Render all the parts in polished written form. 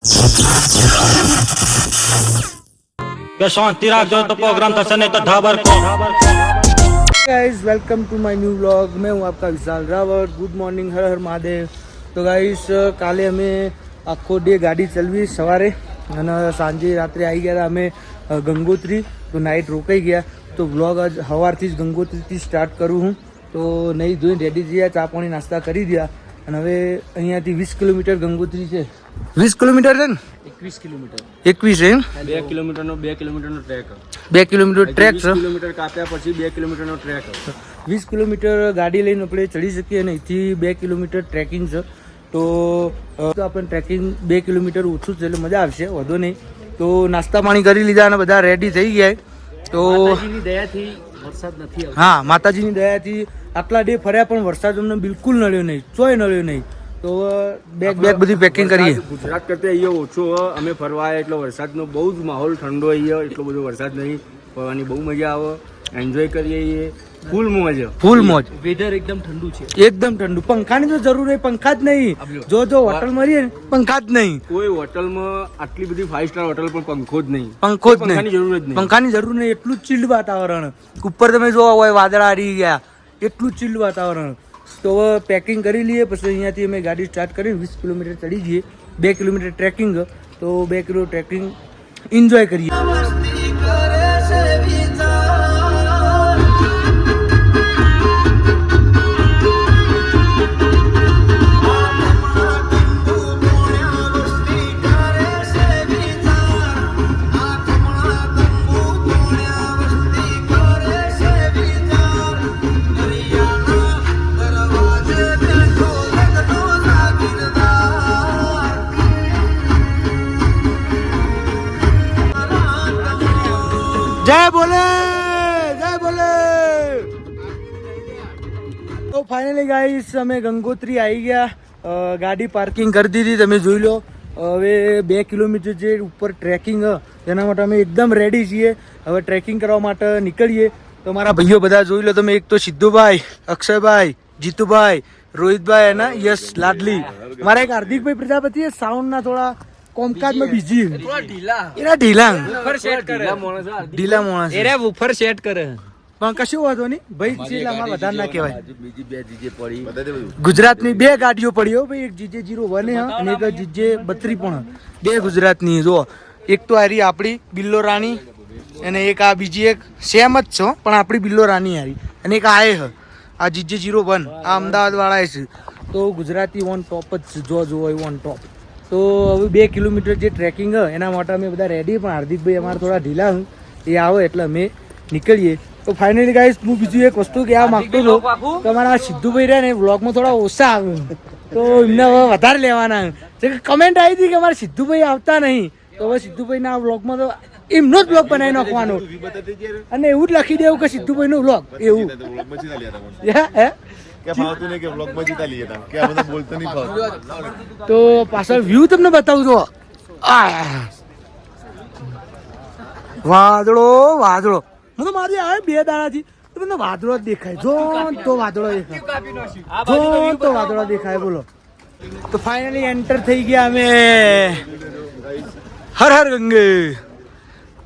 કે શાંતિ રાખજો તો प्रोग्राम થશે નહીં તો ઢાબર કો guys welcome to my new vlog. मैं हूं आपका विशाल रावत। गुड मॉर्निंग, हर हर महादेव। तो गाइस काले અમે આખો ડે ગાડી ચલાવી સવારે અને સાંજે રાત્રે આવી ગયા અમે ગંગોત્રી, તો નાઇટ રોકાઈ ગયા। તો વ્લોગ આજ સવારથી જ ગંગોત્રીથી સ્ટાર્ટ કરું હું। તો નહીં ધોઈને રેડી થયા, ચા પાણી નાસ્તા કરી દીધા અને હવે અહીંયાથી 20 કિલોમીટર ગંગોત્રી છે। 20 કિલોમીટર છે ને? 21 કિલોમીટર 21 છે 2 કિલોમીટરનો 2 કિલોમીટરનો ટ્રેક 2 કિલોમીટર ટ્રેક છે। 20 કિલોમીટર કાપ્યા પછી 2 કિલોમીટરનો ટ્રેક 20 કિલોમીટર ગાડી લઈને આપણે ચડી શકીએ અને અહીંથી 2 કિલોમીટર ટ્રેકિંગ છે। તો આપણે ટ્રેકિંગ 2 કિલોમીટર ઓછું છે એટલે મજા આવશે, વધુ નહીં। તો નાસ્તા પાણી કરી લીધા અને બધા રેડી થઈ ગયા। તો માતાજીની દયાથી વરસાદ નથી આવતો। હા, માતાજીની દયાથી આટલા ડે ફર્યા પણ વરસાદ અમને બિલકુલ નડ્યો નહીં, ચોય નડ્યો નહીં। તો બેગ બધી પેકિંગ કરીએ। ગુજરાત કરતા અહીંયા ઓછો અમે ફરવા આવ્યા એટલે વરસાદનો બહુ જ માહોલ ઠંડો અહીંયા, એટલો બધો વરસાદ નહીં, ફરવાની બહુ મજા આવે, એન્જોય કરીએ, ફૂલ મોજ વેધર એકદમ ઠંડુ છે, એકદમ ઠંડુ। પંખાની તો જરૂર નહીં, પંખા જ નહીં। જો હોટલ મળીએ ને પંખા જ નહીં, કોઈ હોટલમાં આટલી બધી 5 સ્ટાર હોટલ પણ પંખો જ નહીં, પંખાની જરૂર જ નહીં, પંખાની જરૂર નહીં। એટલું જ ચીલ્ડ વાતાવરણ, ઉપર તમે જોવા હોય વાદળા આવી ગયા, એટલું જ ચીલ્ડ વાતાવરણ। તો હવે પેકિંગ કરી લઈએ, પછી અહીંયાથી અમે ગાડી સ્ટાર્ટ કરીને 20 કિલોમીટર ચડી જઈએ। 2 કિલોમીટર ટ્રેકિંગ, તો 2 કિલો ટ્રેકિંગ એન્જોય કરીએ। જય બોલે, જય બોલે। તો ફાઇનલી ગાઈસ અમે ગંગોત્રી આવી ગયા। ગાડી પાર્કિંગ કરી દીધી, તમે જોઈ લો। હવે 2 કિલોમીટર જે ઉપર ટ્રેકિંગ તેના માટે અમે એકદમ રેડી છીએ। હવે ટ્રેકિંગ કરવા માટે નીકળીએ। તો મારા ભાઈઓ બધા જોઈ લો તમે, એક તો સિદ્ધુભાઈ, અક્ષયભાઈ, જીતુભાઈ, રોહિતભાઈ અને યશ લાડલી। મારા એક હાર્દિકભાઈ પ્રજાપતિ સાઉન્ડના થોડા કોમકાજમાં બીજી એના ઢીલા માણસ એરે વુફર સેટ કરે પણ કશું વાંધો નહીં ભાઈ, છેલ્લા માં વધારે ના કહેવાય। ગુજરાતની 2 ગાડીઓ પડી હો ભાઈ, એક GJ01 અને એક GJ32 પણ, 2 ગુજરાતની। જો એક તો હારી આપણી બિલ્લો રાણી અને એક આ બીજી એક સેમ જ છો પણ આપણી બિલ્લો રાણી હારી, અને એક આ આ GJ01 આ અમદાવાદ વાળા છે। તો ગુજરાતી ઓન ટોપ જ જો હોય ઓન ટોપ। તો હવે 2 કિલોમીટર જે ટ્રેકિંગ એના માટે અમે બધા રેડી, પણ હાર્દિકભાઈ અમારા થોડા ઢીલા એ આવે એટલે અમે નીકળીએ। તો ફાઇનલી ગાઈસ હું બીજું એક વસ્તુ કહેવા માંગતો હતો કે અમારા સિદ્ધુભાઈ રહ્યા ને વ્લોગમાં થોડા ઓછા આવે, તો એમને હવે વધારે લેવાના છે। કમેન્ટ આવી હતી કે અમારા સિદ્ધુભાઈ આવતા નહીં, તો હવે સિદ્ધુભાઈના વ્લોગમાં તો એમનો જ વ્લોગ બનાવી નાખવાનો અને એવું જ લખી દેવું કે સિદ્ધુભાઈનો વ્લોગ એવું। તો પાછળ વ્યૂ તમને બતાવું છો, વાદળો વાદળો, હું તો મારી આવે 2 દાડાથી તો મને વાદળો જ દેખાય, જો તો વાદળો દેખાય, જો તો વાદળો દેખાય। બોલો, તો ફાઇનલી એન્ટર થઈ ગયા અમે હર હર ગંગે।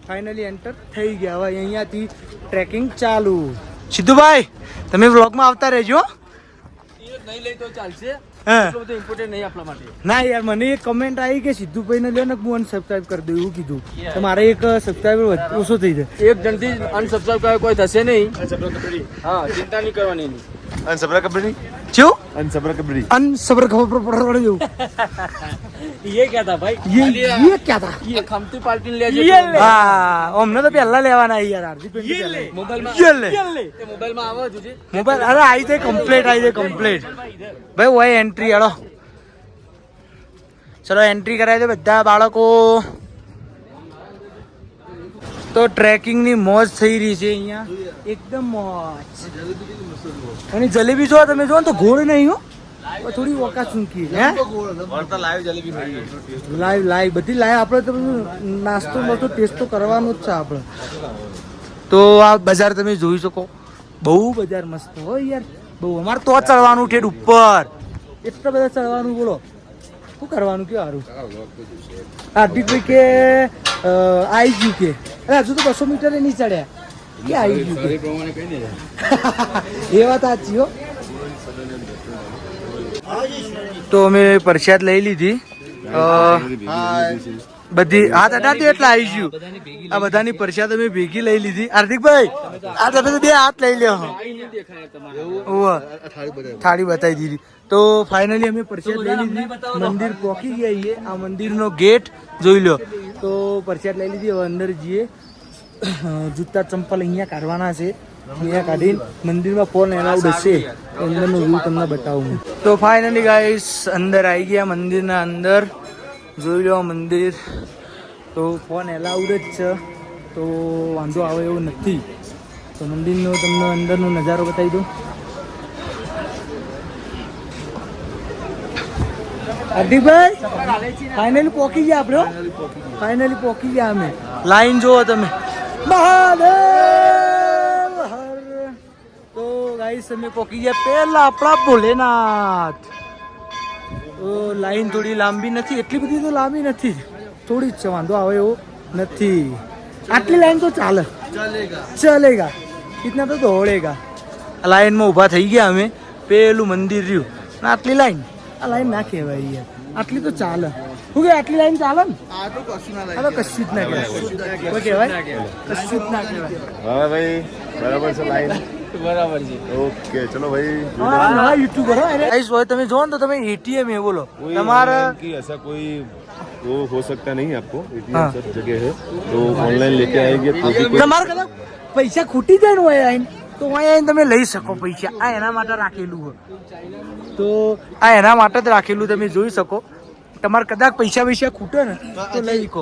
ફાઇનલી એન્ટર થઈ ગયા, હવે અહીંયાથી ટ્રેકિંગ ચાલુ। સિદ્ધુભાઈ તમે વ્લોગમાં આવતા રહેજો। નહીં લઈ તો ચાલશે, હા ઇમ્પોર્ટન્ટ નહીં આપણા માટે। ના યાર, મને એક કમેન્ટ આવી કે સિદ્ધુભાઈ ને લ્યો ને હું અનસબસ્ક્રાઇબ કરી દઉં એવું કીધું, તો મારે એક સબસ્ક્રાઇબર ઓછો થઈ જાય। એક જણથી અનસબસ્ક્રાઇબ કરે કોઈ થશે નહીં, હા ચિંતા નહીં કરવાની એની। અનસબર ખબર પડે જેવું। ये क्या था भाई, ये क्या था? ये खमती पार्टी ले जे હા, અમને તો પહેલા લેવાના યાર, હાર્દિક મોબાઈલ માં ये ले તે મોબાઈલ માં આવો જુજી મોબાઈલ, અરે આવી જાય કમ્પ્લીટ, આવી જાય કમ્પ્લીટ ભાઈ। હોય એન્ટ્રી હેડો, ચલો એન્ટ્રી કરાવી દો બધા બાળકો। તો ટ્રેકિંગ ની મોજ થઈ રહી છે અહીંયા, એકદમ મોજ। અને જલેબી જો તમે જો ને તો ગોળ નહીં હો, થોડી વકા ચૂંકી હે, લાઈવ બધી લાઈવ। આપણે તો નાસ્તો બધો ટેસ્ટ તો કરવાનો જ છે આપણે। તો આ બજાર તમે જોઈ શકો, બહુ બજાર મસ્ત હોય યાર, બહુ। અમારે તો ચડવાનું ઠેઠ ઉપર, એટલા બધા ચડવાનું બોલો। શું કરવાનું કે સારું હાર્દિકભાઈ કે આવી ગયું કે અરે હજુ તો 200 મીટર નહીં ચડ્યા કે આવી ગયું કે એ વાત સાચી હો. તો અમે પ્રસાદ લઈ લીધી બધી હા દાદા તે એટલે આવી ગયું આ બધાની પ્રસાદ અમે ભેગી લઈ લીધી. હાર્દિકભાઈ આ તમે તો બે હાથ લઈ લ્યો થાળી બતાવી દીધી. તો ફાઇનલી અમે પ્રસાદ લઈ લીધી મંદિર પહોંચી ગયા છીએ. આ મંદિરનો ગેટ જોઈ લો. તો પ્રસાદ લઈ લીધી હવે અંદર જઈએ. જૂતા ચંપલ અહીંયા કાઢવાના છે. અહીંયા કાઢીને મંદિરમાં ફોન એલાઉડ હશે અંદરનો વ્યૂ તમને બતાવું. તો ફાઇનલી ગાઈસ અંદર આવી ગયા મંદિરના અંદર. જોઈ લો મંદિર તો ફોન એલાઉડ જ છે તો વાંધો આવે એવું નથી. તો મંદિરનો તમને અંદરનો નજારો બતાવી દઉં. હાર્દિકભાઈ ફાઇનલી પહોંચી ગયા આપણે. ફાઇનલી પહોંચી ગયા અમે. લાઈન જુઓ તમે. મહાદેવ હર. તો ગાઈસ અમે પહોંચી ગયા પહેલા આપણા ભોલેનાથ. તો લાઈન થોડી લાંબી નથી એટલી બધી તો લાંબી નથી થોડી જ છે વાંધો આવે એવું નથી. આટલી લાઈન તો ચાલે ચલેગા ઇતના તો દોડેગા. લાઈનમાં ઊભા થઈ ગયા અમે. પેલું મંદિર રહ્યું ને આટલી લાઈન આ લાઈન ના કહેવાય યાર આટલી તો ચાલે. શું કે આટલી લાઈન ચાલે ને આ તો કશું જ ના કહેવાય કશું જ ના કહેવાય. હા ભાઈ બરાબર છે લાઈન બરાબર છે. ઓકે ચલો ભાઈ હા નવા યુટ્યુબર હોય તમે જો ને તો તમે એટીએમ એ બોલો તમારા कि ऐसा कोई वो हो सकता नहीं आपको एटीएम सब जगह है तो ऑनलाइन लेके आएंगे तो भी कोई તમારે કદાચ પૈસા ખૂટી જાય ને હોય આઈને તો અહીંયા આઈને તમે લઈ શકો પૈસા. આ એના માટે રાખેલું હોય. તો આ એના માટે જ રાખેલું તમે જોઈ શકો. તમારે કદાચ પૈસા ખૂટે ને તો લઈ શકો.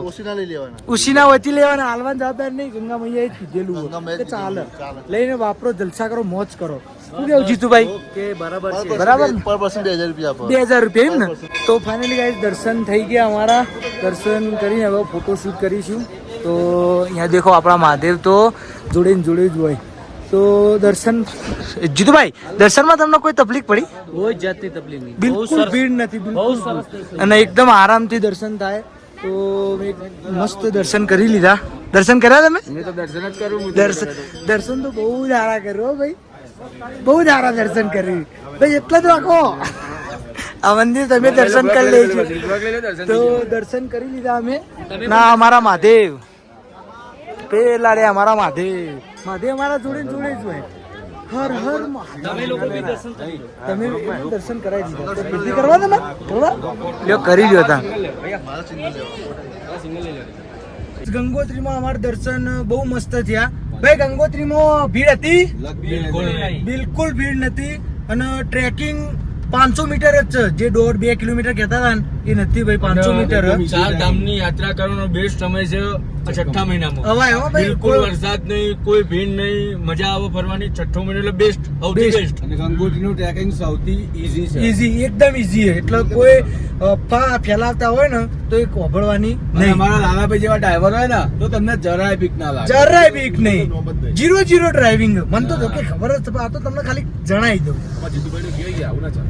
ઉસીના વચ્ચે લેવાના હાલવાન જવાબદાર નહીં. ગંગા મૈયાએ જ કીધેલું હોય કે ચાલે લઈને વાપરો જલસા કરો મોજ કરો. શું કેવું જીતુભાઈ કે બરાબર છે બરાબર ને? પર પર્સન 2000 રૂપિયા એમ ને. તો ફાઇનલી ગાઈસ દર્શન થઈ ગયા અમારા. દર્શન કરીને હવે ફોટોશૂટ કરીશું. તો અહીંયા દેખો આપણા મહાદેવ તો જોડે ને જોડે જ હોય. તો દર્શન જીતુભાઈ દર્શનમાં તમને કોઈ તકલીફ પડી? કોઈ જાતની તકલીફ નહીં. બિલકુલ ભીડ નથી બિલકુલ અને એકદમ આરામથી દર્શન થાય. તો મેં મસ્ત દર્શન કરી લીધા. દર્શન કર્યા તમે? મેં તો દર્શન જ કરું. દર્શન તો બહુ સારા કર્યો ભાઈ બહુ સારા દર્શન કર્યું ભાઈ એટલે જ રાખો. આ મંદિર તમે દર્શન કરી લેજો. તો દર્શન કરી લીધા અમે. ના અમારા મહાદેવ પેલા રે અમારા મહાદેવ અમારા જોડે જોડે જ હોય. હર હર મહાદેવ. તમે દર્શન કરાવી દીધા તો બીજી કરવા તમે કરવા લ્યો કરી લ્યો તા. ગંગોત્રીમાં અમારા દર્શન બહુ મસ્ત થયા ભાઈ. ગંગોત્રીમાં ભીડ હતી? બિલકુલ ભીડ નથી. અને ટ્રેકિંગ 500 મીટર જ છે. જે 1.5-2 કિલોમીટર કહેતા હતા ને એ નથી ભાઈ 500 મીટર. 4 ધામની યાત્રા કરવાનો બેસ્ટ સમય છે છઠ્ઠા મહિનામાં. હવાય હો ભાઈ બિલકુલ વરસાદ નહીં કોઈ ભીડ નહીં મજા આવે ફરવાની. છઠ્ઠો મહિનો એટલે બેસ્ટ સૌથી બેસ્ટ. અને ગંગોત્રીનું ટ્રેકિંગ સૌથી ઈઝી છે. ઈઝી એકદમ ઈઝી છે. એટલે કોઈ અફવા ફેલાવતા હોય ને તો એ કોભળવાની નહીં. અમારા લાલાભાઈ જેવા ડ્રાઈવર હોય ને તો તમને જરાય બીક ના લાગે. જરાય બીક નહીં. 0 ડ્રાઇવિંગ. મને તો કે ખબર જ છે આ તો તમને ખાલી જણાવી દઉં.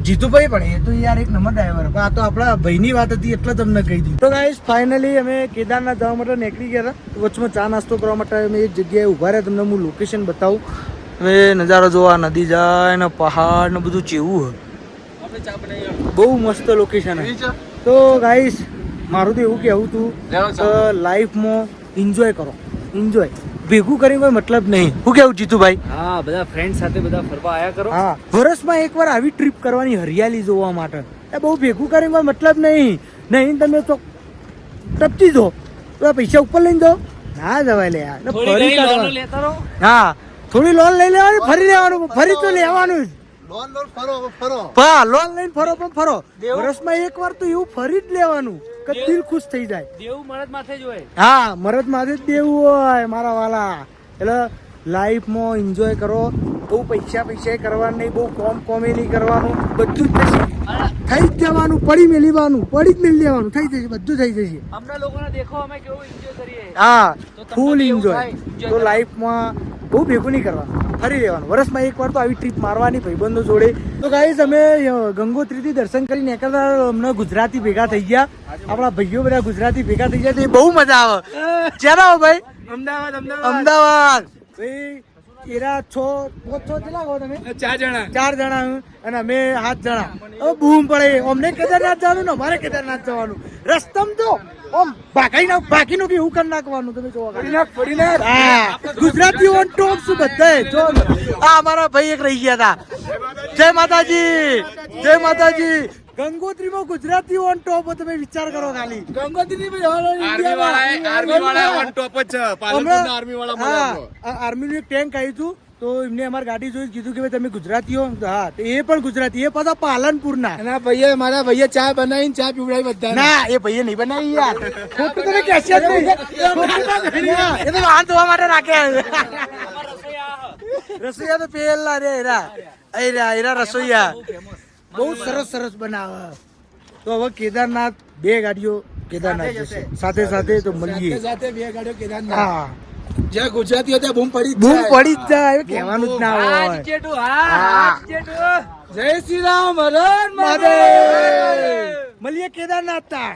જીતુભાઈ પણ એ તો યાર એક નંબર ડ્રાઈવર. આ તો આપણા ભાઈની વાત હતી એટલે તમને કહી દીધું. તો ગાઈસ ફાઇનલી અમે કેદારનાથ જવા માટે નીકળી ગયા હતા. વચમાં ચા નાસ્તો કરવા માટે અમે એક જગ્યાએ ઉભા રહ્યા. તમને હું લોકેશન બતાવું. હવે નજારો જોવા નદી જાય ને પહાડ ને બધું ચેવું બહુ મસ્ત લોકેશન. તો ગાઈસ મારું તો એવું કહેવું હતું કે લાઈફમાં એન્જોય કરો. એન્જોય ભેગું કરી કોઈ મતલબ નહીં. શું કેવું જીતુભાઈ? હા બધા ફ્રેન્ડ સાથે બધા ફરવા આયા કરો. હા વર્ષમાં એકવાર આવી ટ્રીપ કરવાની હરિયાળી જોવા માટે. એ બહુ ભેગું કરીને કોઈ મતલબ નહીં. નહીં તમે તો ટપચી દો તો પૈસા ઉપર લઈને દો ના જવાય લે યાર. ફરી હા થોડી લોન લઈ લેવાની ફરી લેવાનું ફરી તો લેવાનું જ. લોન લઈને ફરો પણ ફરો. વર્ષમાં એકવાર તો એવું ફરી જ લેવાનું કે દિલ ખુશ થઈ જાય. દેવું મરદ માથે જ હોય. હા મરદ માથે જ દેવું હોય મારા વાલા. એટલે લાઈફમાં એન્જોય કરો. બહુ પૈસા કરવાનું નહીં. બહુ કોમે નહીં કરવાનું. બધું જ થશે. થઈ જ જવાનું. પડી મેળવાનું પડી જ મેળવી લેવાનું. થઈ જશે બધું થઈ જશે. અમને લોકોને દેખો અમે કેવું એન્જોય કરીએ. હા ફૂલ એન્જોય. તો લાઈફમાં બહુ ભેગું નહીં કરવાનું, ફરી રહેવાનું. વર્ષમાં એકવાર તો આવી ટ્રીપ મારવાની ભાઈબંધો જોડે. તો ગાઈસ અમે ગંગોત્રીથી દર્શન કરી નીકળતા અમને ગુજરાતી ભેગા થઈ ગયા, આપણા ભાઈઓ બધા ગુજરાતી ભેગા થઈ ગયા, બહુ મજા આવે. ચાલો ભાઈ અમદાવાદ અમદાવાદ ભાઈ એરા કેટલા કહો તમે? 4 જણા. 4 જણા અને અમે 7 જણા. હવે બૂમ પડે, અમને કેદારનાથ જવાનું ને અમારે કેદારનાથ જવાનું. રસ્તમ તો ઓમ બાકીનું બી એવું કરી નાખવાનું. તમે જોવા ફરી નાખ. હા, ગુજરાતી ઓન ટોપ શું બધાય જો. આ અમારા ભાઈ એક રહી ગયા હતા. જય માતાજી, જય માતાજી. ગંગોત્રીમાં ગુજરાતી ઓન ટોપ. તમે વિચાર કરો ખાલી ગંગોત્રી આર્મી નું એક ટેન્ક આવ્યું હતું, તો એમને અમારી ગાડી જોઈ કીધું કે ભાઈ તમે ગુજરાતીઓ. હા, તો એ પણ ગુજરાતી, એ પાછા પાલનપુર ના. મારા ભાઈએ ચા બનાવીને ચા પીવડાવી બધા. ના, એ ભાઈએ નહીં બનાવી યાર, ખોટું તમે કહેશો જ નહીં. એ તો વાહન ધોવા માટે રાખ્યા. રસોઈયા તો પેલા રે એરા રસોઈયા બહુ સરસ બનાવે. તો હવે કેદારનાથ 2 ગાડીઓ કેદારનાથ જશે સાથે સાથે, તો મળીએ. સાથે 2 ગાડીઓ કેદારનાથ. હા, જ્યાં ગુજરાતીઓ ત્યાં બૂમ પડી બૂમ પડી જ જાય, એવું કહેવાનું જ ના હોય. જય શ્રી રામ, હર હર મહાદેવ. મળીએ કેદારનાથ તા.